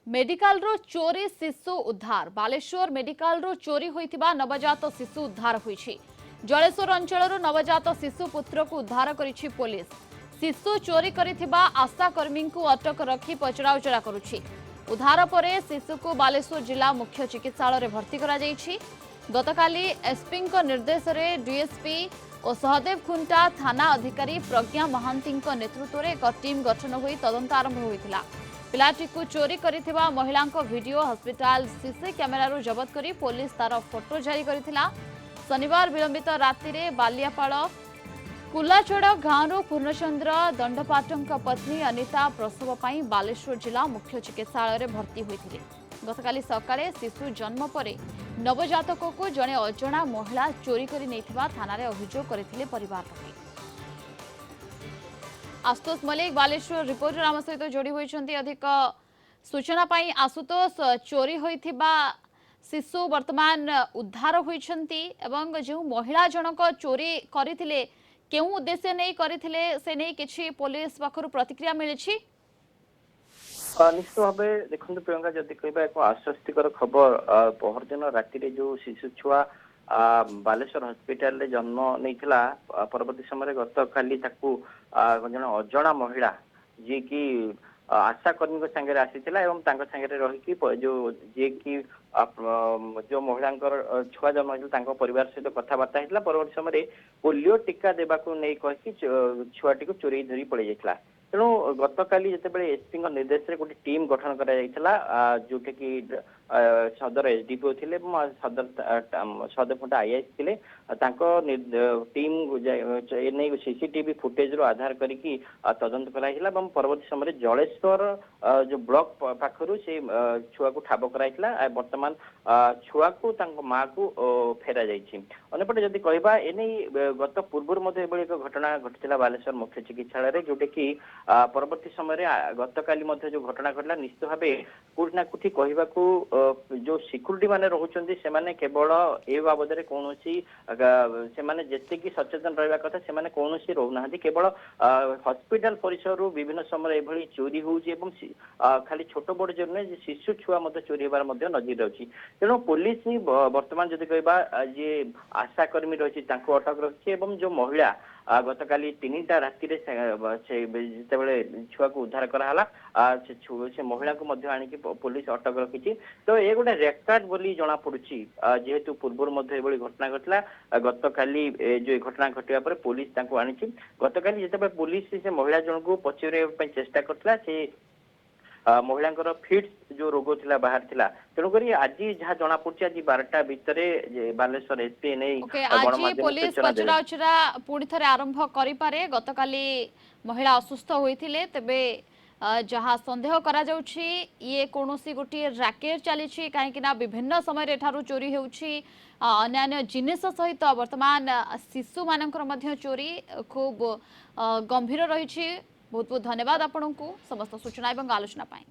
Medical रो चोरी शिशु उद्धार बालेश्वर मेडिकल रो चोरी होइतिबा नवजात शिशु उद्धार होइछि। जलेश्वर अंचल नवजात शिशु पुत्र को उद्धार करिछि पुलिस। शिशु चोरी करिथिबा आशा कर्मी को अटक रखी पचराउचरा करुछि। उद्धार परे शिशु को बालेश्वर जिला मुख्य चिकित्सालय भर्ती करा जाइछि। गतकाली एसपी निर्देश में डीएसपी और सहदेव खुंटा थाना अधिकारी प्रज्ञा महांती नेतृत्व में एक टीम गठन होई तदंत आरंभ होइतिला। पिलाटी को चोरी करिथिबा महिला वीडियो हॉस्पिटल सीसी कैमेरा जबत करी पुलिस तार फोटो जारी करिथिला। शनिवार विलंबित राति रे बालियापाड़ कुलाचड़ गांव पूर्णचंद्र दंडपाटों पत्नी अनिता प्रसव पर बालेश्वर जिला मुख्य चिकित्सालय भर्ती होइथिले। गतकाली सकाळे शिशु जन्म परे नवजातक को जड़े अजणा महिला चोरी करि नेथिबा थाना रे अभियोग करथिले परिवार लोके। आशुतोष मलिक बालेश्वर रिपोर्टर आम सहित जोड़ी होइछन्ती। अधिक सूचना पाई आशुतोष, चोरी होइथिबा शिशु वर्तमान उद्धार होइछन्ती एवं जो महिला जनक चोरी करिथिले केउ उद्देश्य नै करिथिले से नै किछि पुलिस पाखरु प्रतिक्रिया मिलिछि? निश्चित भाव देखते प्रियंका जदि कह एक आश्वस्तिकर खबर पहर दिन राति जो शिशु छुआ बालेश्वर हॉस्पिटल रे जन्म नहीं परवर्ती समय गत काली जन अजणा महिला जी की आशा कर्मी संगे आसीथिला एवं तांको संगे रही जो जी की जो महिला छुआ जन्म होता परिवार सहित कथबार्ता होता परवर्ती समय पोलियो टीका देवाक नहीं कही छुआटी को चोरी धरी पड़ जाता। तेणु गत काली जिते एसपी निर्देश में गोटे टीम गठन करा जोटा कि सदर एसडीपीओ थे सदर खुंटा आईआईएस थे टीम नहीं सीसीटीवी फुटेज रो आधार करके तदंत कराइला परवर्ती समय जलेश्वर जो ब्लॉक पाखरु से छुआ को ठाब कराइला। वर्तमान छुआ को माँ को फेरा जाइछि। अन्यपटे जदि कहबा एने गत पूर्व एक घटना घटी बालेश्वर मुख्य चिकित्सालय जोटा कि परवर्ती समय गत काली जो घटना घटला निश्चित भाव कोठी ना कोठी कहवाकू जो सिक्यूरीटी माने रहउचंदी से माने केवल ए बाबद रे कोनोसी से माने जत्ते की सचेतन रहबा कथा से माने कोनोसी रहउनाहंदी केवल हॉस्पिटल परिसर रो विभिन्न समय एभली चोरी होउची एवं खाली छोट बड़ जने शिशु छुआ मते चोरी हेबार मते नजर रहउची। तेनो पुलिस वर्तमान जदि कहबा जे आशा कर्मी रहिछि तांको अटक रखछि एवं जो महिला गतकाली 3टा राति जिते छुआ को उद्धार कराला से महिला को आनिकी पुलिस अटक रखी। तो ये गोटे रेकर्ड बोली जना पड़ुछि जेहेतु पूर्व घटना घटला गत काली जो घटना घटवा पर पुलिस तांको आनिछि। गत काली जिते पुलिस से महिला जन को पचरे चेष्टा करथिला से महिला फिट्स जो रोग थिला बाहर थिला। तेणुक आज जहाँ जना पड़ुछि आज 12टा भितर बालेश्वर एसपी नहीं पुलिस पचराउचरा पुणी थे आरंभ करि पारे। गतकाली महिला असुस्थ होइथिले तेबे जहाँ संदेह करा जाउछि ये कोनोसी गोटे रैकेट चली कहीं विभिन्न समय चोरी होउछि अन्य जिनिस सहित वर्तमान शिशु मानकर चोरी खूब गंभीर रही। बहुत बहुत धन्यवाद आपन को समस्त सूचना एवं आलोचना पाई।